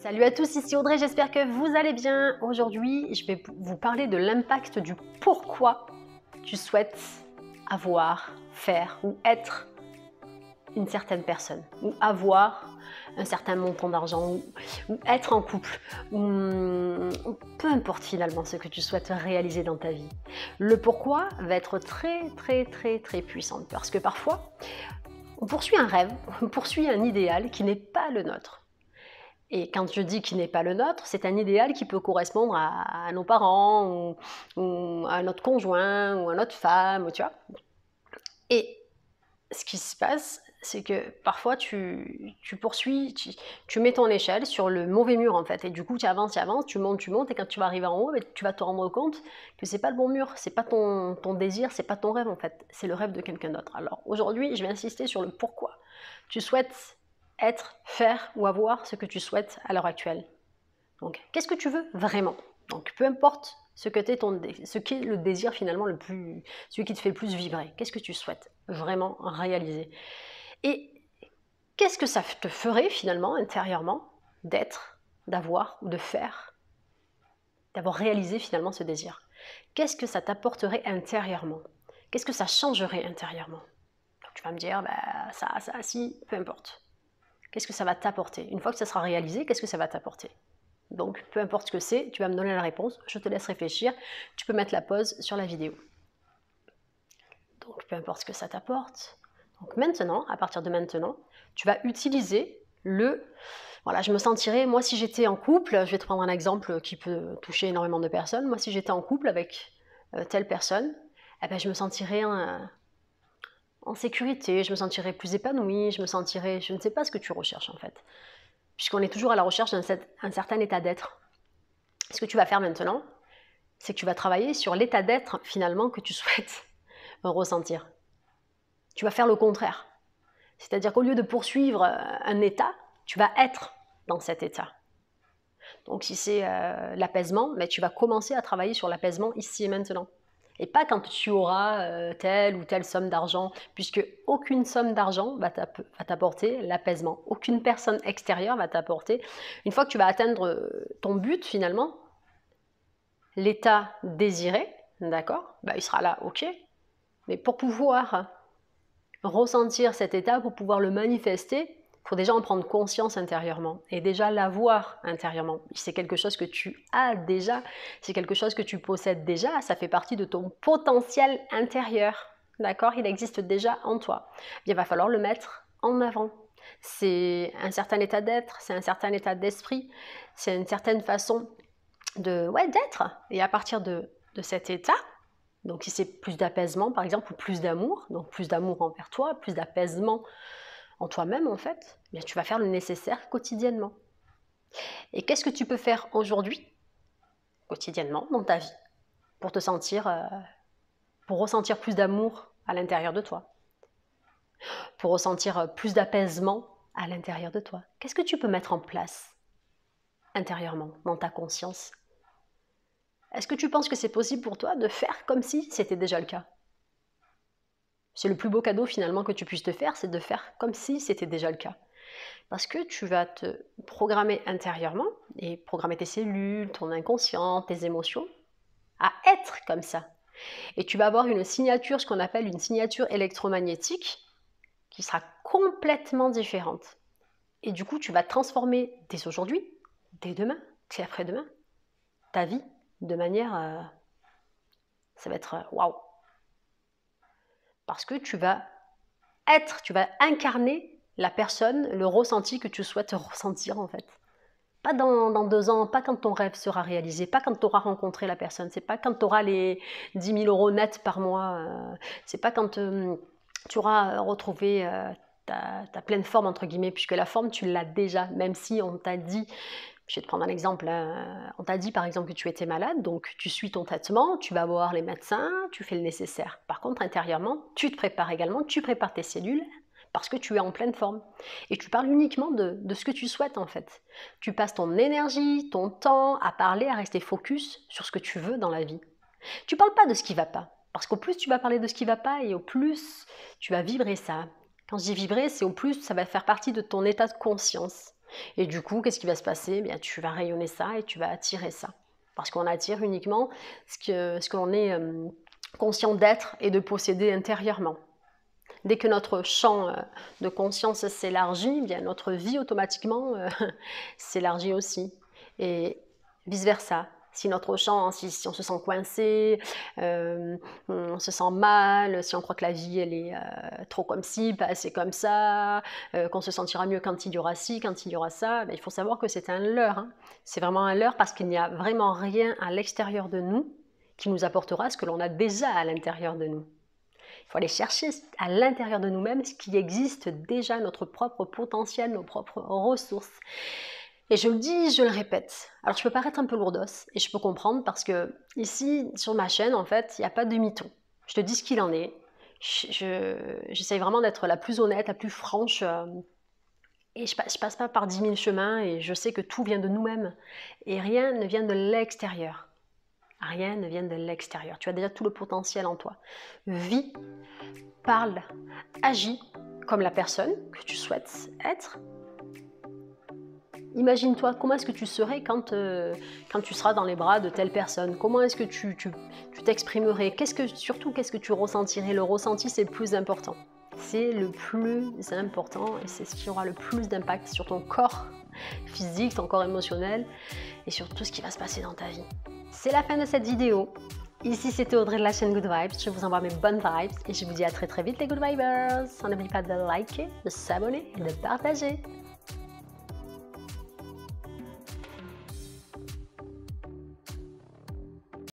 Salut à tous, ici Audrey, j'espère que vous allez bien. Aujourd'hui, je vais vous parler de l'impact du pourquoi tu souhaites avoir, faire ou être une certaine personne, ou avoir un certain montant d'argent, ou être en couple, ou peu importe finalement ce que tu souhaites réaliser dans ta vie. Le pourquoi va être très puissant, parce que parfois, on poursuit un rêve, on poursuit un idéal qui n'est pas le nôtre. Et quand je dis qu'il n'est pas le nôtre, c'est un idéal qui peut correspondre à nos parents, ou à notre conjoint, ou à notre femme, tu vois. Et ce qui se passe, c'est que parfois tu poursuis, tu mets ton échelle sur le mauvais mur en fait. Et du coup, tu avances, tu montes, et quand tu vas arriver en haut, tu vas te rendre compte que c'est pas le bon mur, c'est pas ton désir, c'est pas ton rêve en fait, c'est le rêve de quelqu'un d'autre. Alors aujourd'hui, je vais insister sur le pourquoi tu souhaites être, faire ou avoir ce que tu souhaites à l'heure actuelle. Donc, qu'est-ce que tu veux vraiment? Donc, peu importe ce qu'est le désir finalement celui qui te fait le plus vibrer. Qu'est-ce que tu souhaites vraiment réaliser? Et qu'est-ce que ça te ferait finalement intérieurement d'être, d'avoir ou de faire, d'avoir réalisé finalement ce désir? Qu'est-ce que ça t'apporterait intérieurement? Qu'est-ce que ça changerait intérieurement? Donc, tu vas me dire, ça, si, peu importe. Qu'est-ce que ça va t'apporter? Une fois que ça sera réalisé, qu'est-ce que ça va t'apporter? Donc, peu importe ce que c'est, tu vas me donner la réponse, je te laisse réfléchir, tu peux mettre la pause sur la vidéo. Donc, peu importe ce que ça t'apporte. Donc maintenant, à partir de maintenant, tu vas utiliser voilà, je me sentirais, moi si j'étais en couple, je vais te prendre un exemple qui peut toucher énormément de personnes, moi si j'étais en couple avec telle personne, eh ben, je me sentirais en sécurité, je me sentirais plus épanouie, je ne sais pas ce que tu recherches en fait. Puisqu'on est toujours à la recherche d'un certain état d'être. Ce que tu vas faire maintenant, c'est que tu vas travailler sur l'état d'être finalement que tu souhaites ressentir. Tu vas faire le contraire. C'est-à-dire qu'au lieu de poursuivre un état, tu vas être dans cet état. Donc si c'est l'apaisement, mais tu vas commencer à travailler sur l'apaisement ici et maintenant. Et pas quand tu auras telle ou telle somme d'argent, puisque aucune somme d'argent va t'apporter l'apaisement. Aucune personne extérieure va t'apporter. Une fois que tu vas atteindre ton but finalement, l'état désiré, d'accord, il sera là, ok. Mais pour pouvoir ressentir cet état, pour pouvoir le manifester, il faut déjà en prendre conscience intérieurement et déjà l'avoir intérieurement. C'est quelque chose que tu as déjà, c'est quelque chose que tu possèdes déjà, ça fait partie de ton potentiel intérieur, d'accord? Il existe déjà en toi. Il va falloir le mettre en avant. C'est un certain état d'être, c'est un certain état d'esprit, c'est une certaine façon d'être. Et à partir de cet état, donc si c'est plus d'apaisement par exemple, ou plus d'amour, donc plus d'amour envers toi, plus d'apaisement en toi-même en fait, bien, tu vas faire le nécessaire quotidiennement. Et qu'est-ce que tu peux faire aujourd'hui, quotidiennement, dans ta vie, pour te sentir, pour ressentir plus d'amour à l'intérieur de toi, pour ressentir plus d'apaisement à l'intérieur de toi? Qu'est-ce que tu peux mettre en place intérieurement, dans ta conscience? Est-ce que tu penses que c'est possible pour toi de faire comme si c'était déjà le cas? C'est le plus beau cadeau finalement que tu puisses te faire, c'est de faire comme si c'était déjà le cas. Parce que tu vas te programmer intérieurement et programmer tes cellules, ton inconscient, tes émotions à être comme ça. Et tu vas avoir une signature, ce qu'on appelle une signature électromagnétique, qui sera complètement différente. Et du coup, tu vas transformer dès aujourd'hui, dès demain, dès après-demain, ta vie de manière... ça va être waouh! Parce que tu vas incarner la personne, le ressenti que tu souhaites ressentir en fait. Pas dans 2 ans, pas quand ton rêve sera réalisé, pas quand tu auras rencontré la personne, c'est pas quand tu auras les 10 000 euros nets par mois, c'est pas quand tu auras retrouvé ta pleine forme entre guillemets, puisque la forme tu l'as déjà, même si on t'a dit, je vais te prendre un exemple, on t'a dit par exemple que tu étais malade, donc tu suis ton traitement, tu vas voir les médecins, tu fais le nécessaire. Par contre, intérieurement, tu te prépares également, tu prépares tes cellules parce que tu es en pleine forme. Et tu parles uniquement de ce que tu souhaites en fait. Tu passes ton énergie, ton temps à parler, à rester focus sur ce que tu veux dans la vie. Tu ne parles pas de ce qui ne va pas, parce qu'au plus tu vas parler de ce qui ne va pas et au plus tu vas vibrer ça. Quand je dis vibrer, c'est au plus ça va faire partie de ton état de conscience. Et du coup, qu'est-ce qui va se passer? Bien, tu vas rayonner ça et tu vas attirer ça. Parce qu'on attire uniquement ce que l'on est conscient d'être et de posséder intérieurement. Dès que notre champ de conscience s'élargit, bien notre vie automatiquement s'élargit aussi. Et vice-versa. Si notre champ, si on se sent coincé, on se sent mal, si on croit que la vie elle est trop comme ci, pas assez comme ça, qu'on se sentira mieux quand il y aura ci, quand il y aura ça, ben, il faut savoir que c'est un leurre. Hein. C'est vraiment un leurre parce qu'il n'y a vraiment rien à l'extérieur de nous qui nous apportera ce que l'on a déjà à l'intérieur de nous. Il faut aller chercher à l'intérieur de nous-mêmes ce qui existe déjà, notre propre potentiel, nos propres ressources. Et je le dis, je le répète. Alors je peux paraître un peu lourdos et je peux comprendre parce que ici, sur ma chaîne, en fait, il n'y a pas de mytho. Je te dis ce qu'il en est. J'essaye vraiment d'être la plus honnête, la plus franche. Et je passe pas par 10 000 chemins et je sais que tout vient de nous-mêmes. Et rien ne vient de l'extérieur. Rien ne vient de l'extérieur. Tu as déjà tout le potentiel en toi. Vis, parle, agis comme la personne que tu souhaites être. Imagine-toi, comment est-ce que tu serais quand tu seras dans les bras de telle personne? Comment est-ce que tu t'exprimerais? Surtout, qu'est-ce que tu ressentirais? Le ressenti, c'est le plus important. C'est le plus important et c'est ce qui aura le plus d'impact sur ton corps physique, ton corps émotionnel et sur tout ce qui va se passer dans ta vie. C'est la fin de cette vidéo. Ici, c'était Audrey de la chaîne Good Vibes. Je vous envoie mes bonnes vibes et je vous dis à très très vite les Good Vibers. N'oubliez pas de liker, de s'abonner et de partager.